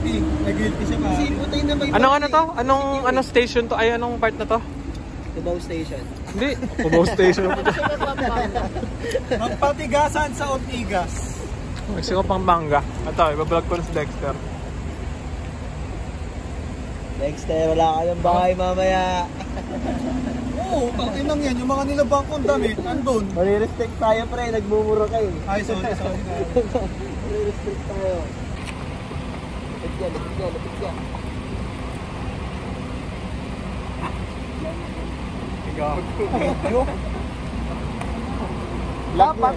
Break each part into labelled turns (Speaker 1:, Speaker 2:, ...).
Speaker 1: guilty. Guilty siya pa.
Speaker 2: Anong ano to? Anong station to? Ay, anong part na to?
Speaker 3: Cubao Station.
Speaker 2: Hindi. Cubao Station.
Speaker 1: Magpatigasan sa Ortigas.
Speaker 2: Mexico, Pampanga. Ito, ibablog ko na si Dexter.
Speaker 3: Dexter, wala ka ng bahay mamaya.
Speaker 1: Oo, pakinang yan. Yung mga nilabang kong damit, andun.
Speaker 3: Mali-respect tayo pre, nagmumura kayo.
Speaker 1: Ay, sorry.
Speaker 3: Mali-respect tayo. Lapit yan.
Speaker 1: Dapat.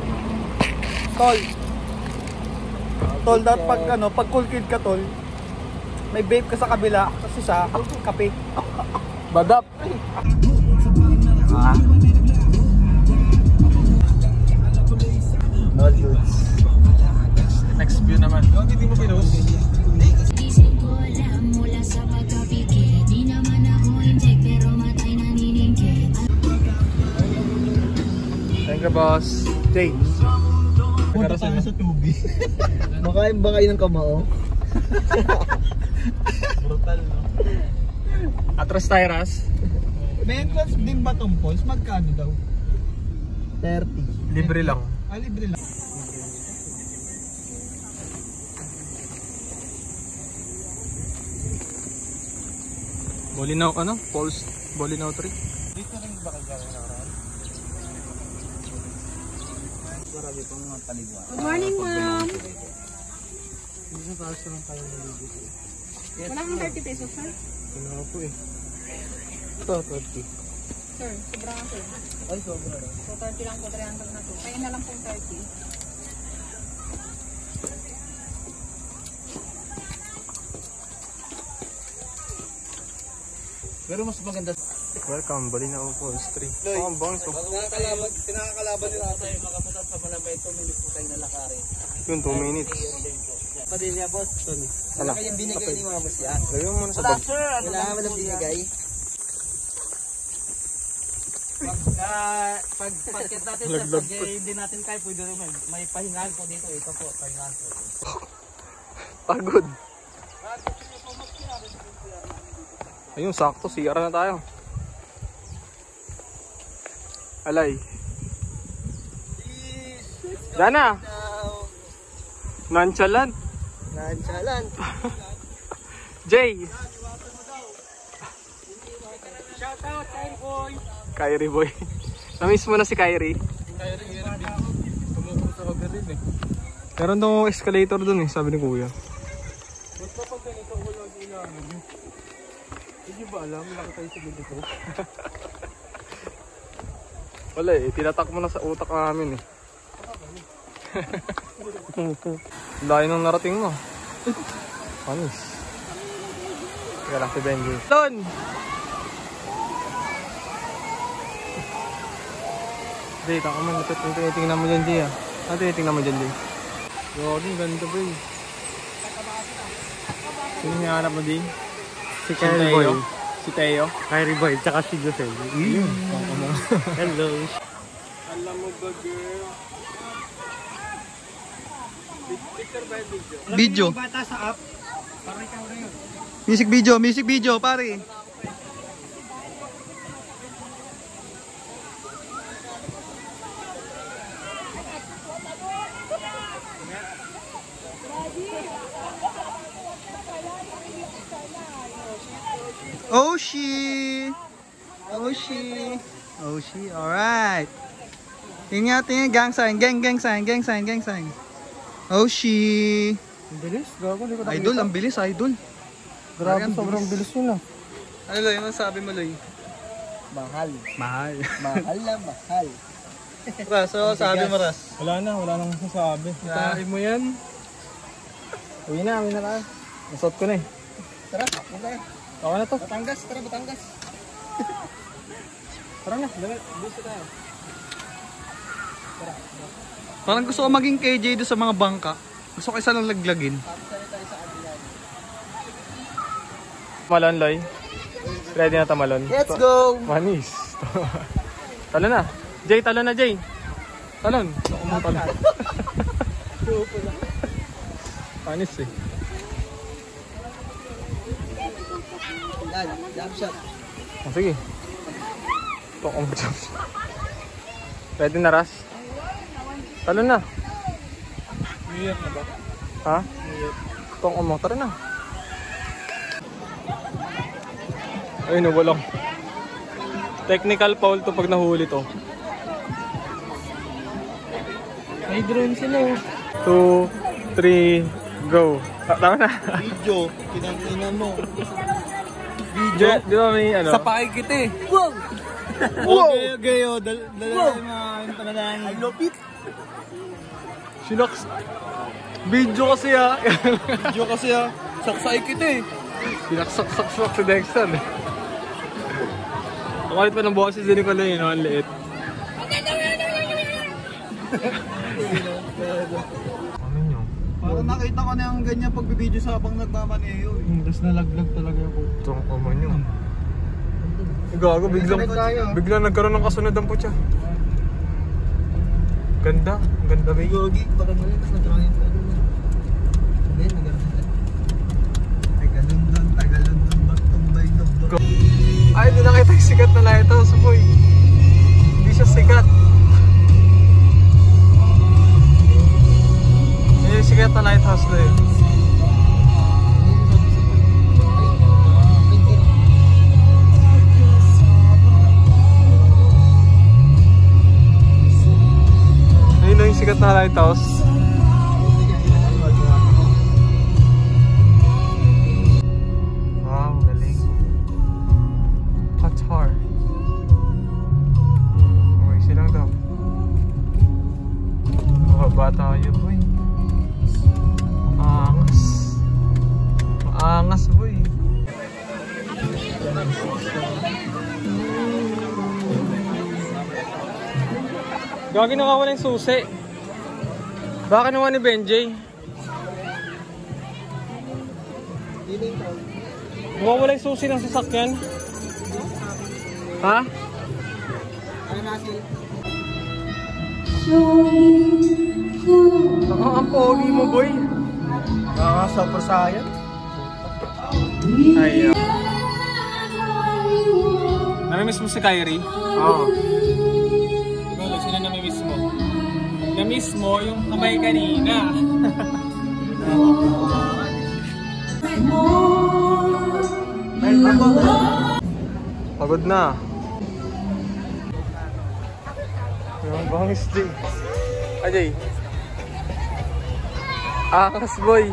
Speaker 1: Tol, dapat pag cool kid ka, tol, may vape ka sa kabila, kasi sa kape.
Speaker 2: Badap.
Speaker 3: All goods.
Speaker 2: Next view naman.
Speaker 1: Hindi mo pinost?
Speaker 2: Thank you, boss. James.
Speaker 1: Punta tayo sa tubig.
Speaker 3: Makain ba kayo ng kamao?
Speaker 1: Brutal, no?
Speaker 2: Atras tayo, Ras.
Speaker 1: May entrance din ba tong falls? Magkano daw?
Speaker 3: 30.
Speaker 2: Libre lang.
Speaker 1: Libre lang.
Speaker 2: Bolinao, Falls, Bolinao 3.
Speaker 1: Dito rin ba kayo gawin naman?
Speaker 3: Marami pang mga paliguan.
Speaker 4: Good morning, ma'am.
Speaker 1: Hindi na kaso lang tayo nalibig.
Speaker 4: Wala kang 30 pesos, sir?
Speaker 1: Wala po eh.
Speaker 3: Ito, 30.
Speaker 4: Sir, sobrang sir.
Speaker 3: Ay, sobra.
Speaker 4: So, 30 lang po, 300 na to. Kaya na lang pong 30.
Speaker 3: Pero mas maganda.
Speaker 2: Welcome, Bolinao Falls 3. Oh, ang bangs.
Speaker 3: Pinakakalaban nila tayo makapunta sa Malambay. 2 minutes po tayo nalakari.
Speaker 2: Yun, 2 minutes.
Speaker 3: Padilya, boss. Wala kayong binigay ni Mama siya.
Speaker 2: Lagyan mo muna sa bag.
Speaker 3: Wala ka walang binigay. Pagkit natin sa pag hindi natin kaya, pwede rin may pahingahan po dito. Ito po, pahingahan po.
Speaker 2: Pagod. Ayun, sakto. CR na tayo. Alay. Dana. Nonchalant.
Speaker 3: Nonchalant.
Speaker 2: Jay.
Speaker 1: Shout out, Kyrie Boy!
Speaker 2: Kyrie Boy. Namiss mo na si Kyrie.
Speaker 1: Kyrie, tumukong sa kagarin eh.
Speaker 2: Meron daw escalator dun eh, sabi ni Kuya.
Speaker 1: Ba't pa pag ganito ko lang ilangan nyo? Hindi ba alam? Laki tayo sa ganito.
Speaker 2: Wala eh, tinatak mo na sa utak namin eh. Layo nung narating mo. Panis. Kaya lang si Benji. Don! Jay, taka mo. Tinitingnan mo dyan, Jay ah. Ano tinitingnan mo dyan, Jay? Gawin, ganda bro eh. Sino hinahanap mo, Jay?
Speaker 1: Si Kyrie Boy.
Speaker 2: Si Teo?
Speaker 1: Kyrie Boy, tsaka si Jose. Hello.
Speaker 2: Alam mo ba, girl? Picture ba yung video?
Speaker 1: Video. Bata sa app. Parang ikaw na yun.
Speaker 2: Music video, pare. Oshi, alright. Tingnan, gang sign. Oshi.
Speaker 1: Ang bilis, gago.
Speaker 2: Idol, ang bilis, idol.
Speaker 1: Grabe, sobrang bilis nyo na.
Speaker 2: Ano Loy, ano sabi mo Loy?
Speaker 3: Mahal.
Speaker 2: Mahal.
Speaker 3: Mahal na mahal.
Speaker 2: Ras, so sabi mo Ras?
Speaker 1: Wala nang masasabi.
Speaker 2: Sabi mo yan?
Speaker 1: Uwi na ka. Nasot ko na eh.
Speaker 3: Tara, okay.
Speaker 1: Ako na to.
Speaker 3: Batangas, tara Batangas.
Speaker 1: Tara na, bilis tayo.
Speaker 2: Parang gusto ko maging KJ doon sa mga bangka. Gusto ko isa lang laglagin. Malon, Loy. Ready na tamalon.
Speaker 3: Let's go!
Speaker 2: Manis. Talo na. Jay, talo na Jay. Talon. Ako mo talon. Manis eh. Oh, sige. Tong mo jump shot. Pwede na, Ras? Talo na.
Speaker 1: Iyak na ba?
Speaker 2: Ha? Tong mo, tara na. Ay, nawalang. Technical foul to pag nahuli to.
Speaker 3: May drone sila.
Speaker 2: 2, 3, go. Tama na.
Speaker 1: Video, kinang-inan mo.
Speaker 2: Di ba may ano?
Speaker 1: Sa pahay kita eh. Wow! Wow! Gayo, dala yung mga panalahin. I love it.
Speaker 2: Sinaks. Video kasi ah.
Speaker 1: Video kasi saksay kita eh.
Speaker 2: Sinaksak-saksak si Dexter. Ang kalit pa ng bukas si Nicole yun, ang liit. Ano nyo?
Speaker 1: Parang nakita ko na yung ganyan pagbibideo sa habang nagmamaneho eh. Tapos nalaglag talaga ako.
Speaker 2: Itong ama nyo. Gago, biglang nagkaroon ng kasunod ang putya. Ganda, ang ganda ba yun?
Speaker 1: Gogi, parang mali, tapos nag-drawing ko. Hindi, nag-drawing. Tagalundon, magtumbay na bro.
Speaker 2: Ay, hindi nakita yung sikat na lighthouse, boy. Hindi siya sikat. Hindi yung sikat na lighthouse na yun. Ayun na yung sikat na lighthouse. Wow, galing. Qatar. Okay, silang daw. Mababa tayo, boy. Maangas. Maangas, boy. Gagi nakawala yung susi. Baka naman ni Benjay. Nawawala yung susi ng sasakyan. Ha? Ang pogi mo, boy.
Speaker 1: Super Saiyan.
Speaker 2: Ay, namimiss mo si Kyrie? Oo. Ikaw, sino namimiss mo? Namiss mo yung kamay kanina. Pagod na. Yung bangis din. Ajay. Akas, boy.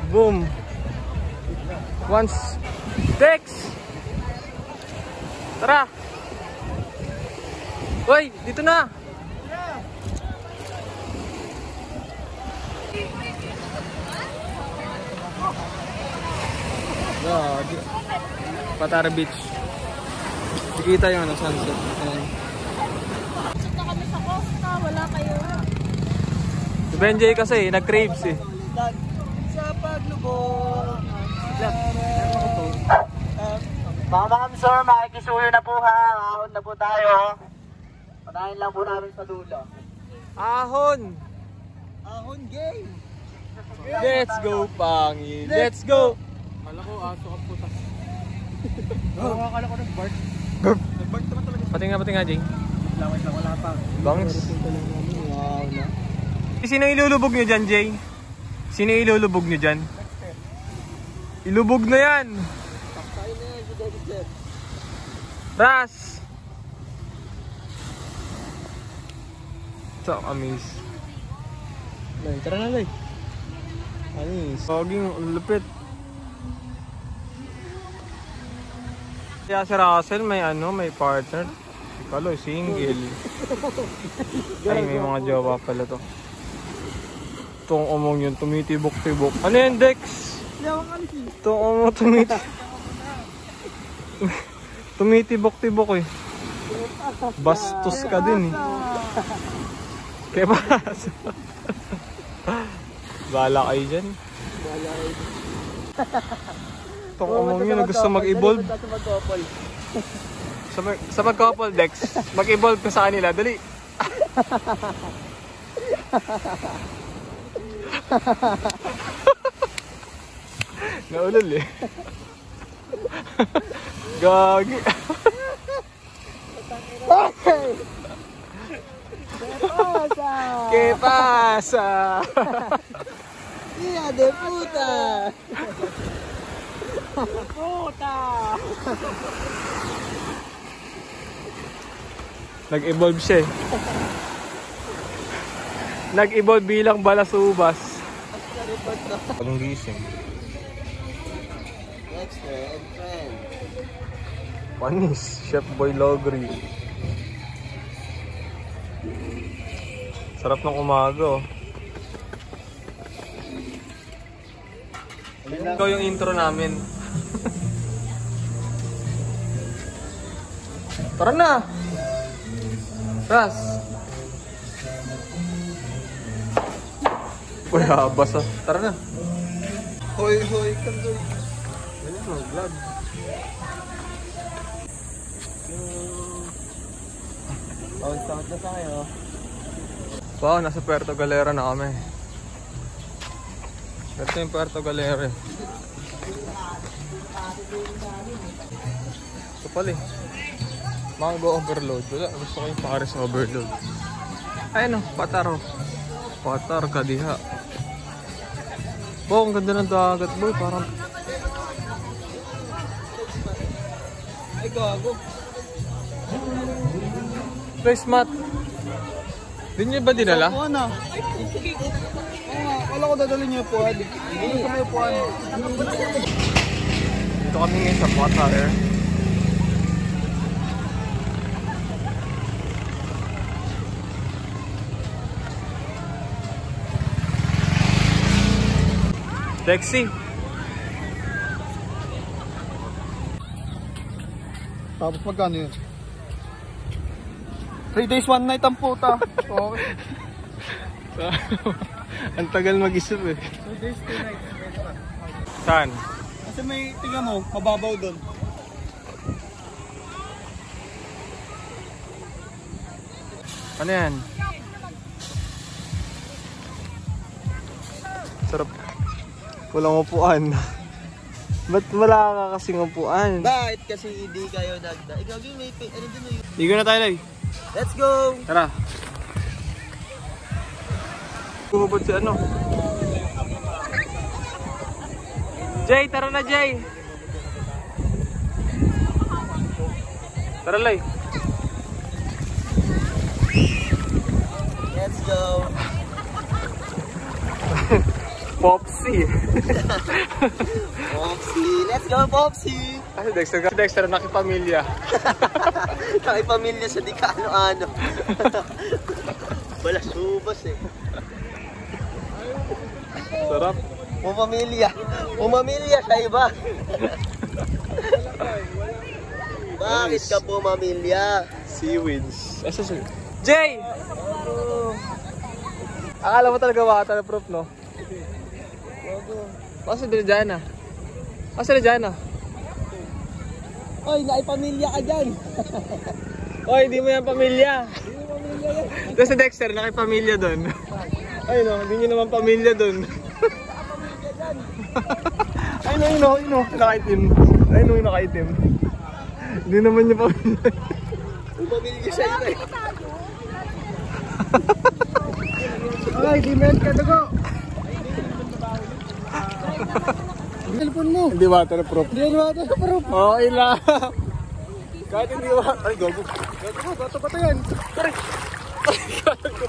Speaker 2: Boom. Once. Dex! Tara! Uy, dito na! Patara Beach. Nakikita yung sunset. Ayan.
Speaker 4: Na kami sa Costa, wala kayo.
Speaker 2: Si Benjay kasi, nag-craves eh.
Speaker 1: Sa paglubog. Mga sir, makikisuyo na po ha. Ahon na po tayo. Panahin lang po namin sa dulo.
Speaker 2: Ahon!
Speaker 1: Ahon game!
Speaker 2: Let's go, Pangi! Let's go! Kala ko, aso ka po sa...
Speaker 1: Akala ko nag-bark. Nag-bark naman talaga.
Speaker 2: Pati nga, Jing.
Speaker 1: Laway lang, wala pa.
Speaker 2: Bangs.
Speaker 1: Wow na.
Speaker 2: Sino ilulubog nyo dyan, Jay? Sino ilulubog nyo dyan? Ilubog na yan! Ras! So, amis.
Speaker 1: Tara na, Lay. Anis.
Speaker 2: Paging lupit. Kaya si Russell may may partner. Kalo, single. Ay, may mga jowa pala to. Itong umong yun, tumitibok-tibok. Ano yan, Dex? Itong umong tumitibok-tibok eh. Bastos ka din eh. Kaya ba? Bala kayo dyan. Itong umong yun, gusto mag-evolve. Sa mag-couple, Dex, mag-evolve ka sa kanila. Dali. Naulol eh. Gagi. ¿Qué pasa?
Speaker 3: Hija de puta! Puta!
Speaker 2: Nag-evolve siya eh. Nag-evolve bilang balasubas. Pagong gising.
Speaker 3: Dexter and friend.
Speaker 2: Panis, Chef Boy Logri. Sarap ng umaga oh. Ikaw yung intro namin. Tara na! Ras! Uy, habas ah. Tara na.
Speaker 1: Hoy, kandoy.
Speaker 2: Ano mo, vlog?
Speaker 3: Sound na tayo.
Speaker 2: Wow, nasa Puerto Galera na kami. Ito yung Puerto Galera. Ito pala eh. Mango overload. Wala, gusto ko yung Paris overload. Ayun o, Patar o. Patar, Kadiha. Wow, ang ganda ng dagat boy. Parang...
Speaker 1: Ay, gago.
Speaker 2: Place mat. Di nyo ba dinala?
Speaker 1: Upuan na. Wala ko dadalhin niyo yung upuan. Hindi ko may upuan.
Speaker 2: Dito kami ngayon sa Patar eh. Lexi.
Speaker 1: Tapos magkano yun? 3 days, 1 night ang puta. Okay.
Speaker 2: Ang tagal mag-isip eh.
Speaker 1: 3 days, 2 nights.
Speaker 2: Saan?
Speaker 1: Kasi may, tingnan mo, mababaw doon.
Speaker 2: Ano yan? Sarap. Walang upuan. Ba't wala ka kasing upuan?
Speaker 3: Bakit kasi hindi kayo nagda? Ikaw yung may ano din yung...
Speaker 2: Ligo na tayo, Loy.
Speaker 3: Let's go!
Speaker 2: Tara. Bumubot si ano? Jay, tara na Jay! Tara, Loy.
Speaker 3: Let's go!
Speaker 2: Popsi.
Speaker 3: Popsi! Let's go, Popsi!
Speaker 2: Kasi Dexter nakipamilya.
Speaker 3: Nakipamilya sa di ka ano-ano. Wala subas eh.
Speaker 2: Sarap.
Speaker 3: Pumamilya. Pumamilya sa iba. Bakit ka pumamilya?
Speaker 2: Seaweeds. Jay! Akala mo talaga waterproof, no? Pasok sila dyan ah. Pasok sila dyan ah.
Speaker 3: Oy, naipamilya ka dyan.
Speaker 2: Oy, hindi mo yan pamilya. Doon sa Dexter, nakipamilya doon. Ay no, hindi nyo naman pamilya doon. Ay no, nakaitim. Ay no, nakaitim. Hindi naman nyo pamilya.
Speaker 3: Pumamilya sa iba eh.
Speaker 1: Ay, di men ka dugo. Telepon mo.
Speaker 2: Hindi waterproof.
Speaker 1: Hindi waterproof.
Speaker 2: Okay lang. Kahit hindi waterproof. Ay, gago.
Speaker 1: Gago, bato-bato yan.
Speaker 2: Aray! Gago.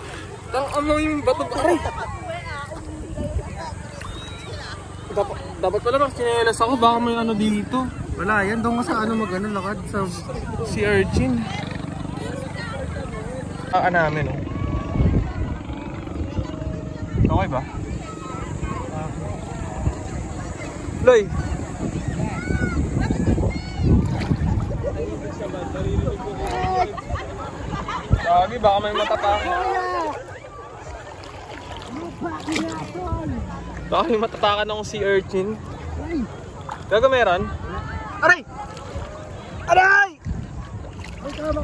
Speaker 2: Tang yung bato. Aray! Dapat pala bang sinelas ako. Baka may ano dito.
Speaker 1: Wala, yan doon nga sa ano magano lakad sa
Speaker 2: Si Urchin. Namin oh. Okay ba? Loy! Gagi, baka may matapakan. Baka may matapakan akong si Urchin. Gaga meron? Aray! Aray!
Speaker 1: ay tama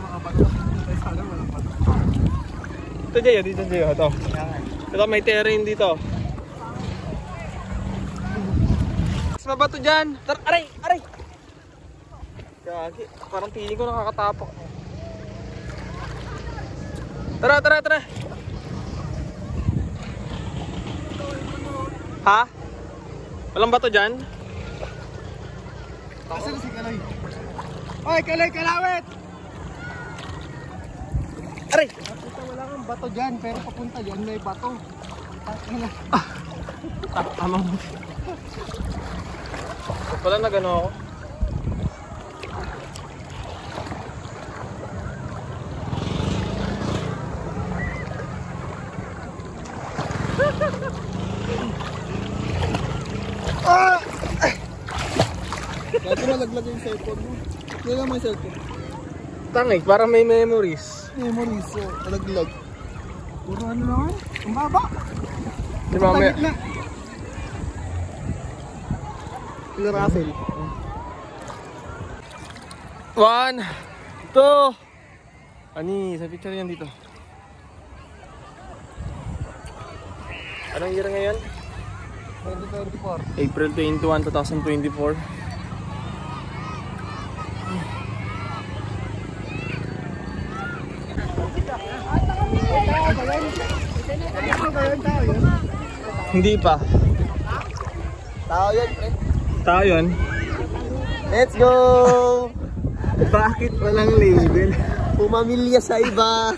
Speaker 1: ka ba?
Speaker 2: Ito Jay, dito Jay. Ito. Ito may terrain dito. Dex, mabato dyan! Tara, aray! Aray! Gagi, parang feeling ko nakakatapok. Tara, tara, tara! Ha? Walang bato dyan?
Speaker 1: Asan si Kaloy? Oy, Kaloy, kalawit!
Speaker 2: Aray!
Speaker 1: Nakita wala kang bato dyan, pero papunta dyan may bato.
Speaker 2: Amang. Wala na gano'n ako.
Speaker 1: Dati malaglag yung cellphone mo. Hindi lang may cellphone.
Speaker 2: Tangay, parang may memories.
Speaker 1: Memories, so malaglag. Puro ano naman? Ang baba.
Speaker 2: Di ba, may...
Speaker 1: na. Sila Russell.
Speaker 2: 1, 2. Ani, sa picture yan dito. Anong year ngayon?
Speaker 1: 2024.
Speaker 2: April 21, 2024. Hindi pa.
Speaker 1: Tao yan, pre.
Speaker 2: Tao yun.
Speaker 1: Let's go!
Speaker 2: Bakit walang label?
Speaker 1: Pumamilya sa iba.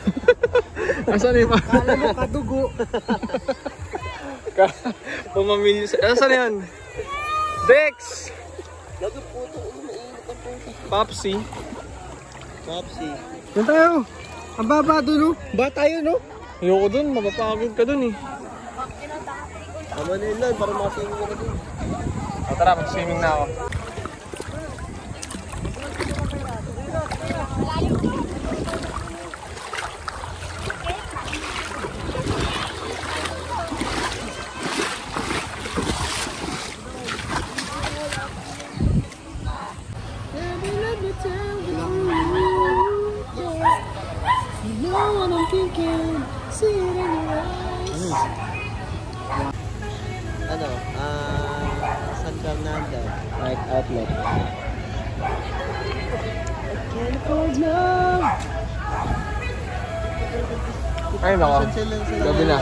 Speaker 2: Asan yung
Speaker 1: Kala mo kadugo.
Speaker 2: pumamilya sa... Asan yan? Dex!
Speaker 1: Lago puto, mainit ang puto.
Speaker 2: Popsi.
Speaker 1: Popsi. Yan tayo. Ang baba doon, no? Ba tayo, no?
Speaker 2: Ayoko dun, mapapagod ka dun eh.
Speaker 1: Tama na yun lang, para makasingin ka na dun.
Speaker 2: O tara, mag-swimming na ako.
Speaker 1: Ano? San Fernando.
Speaker 2: Night outlet. Ay nako,
Speaker 1: Saan sila
Speaker 2: gabi na.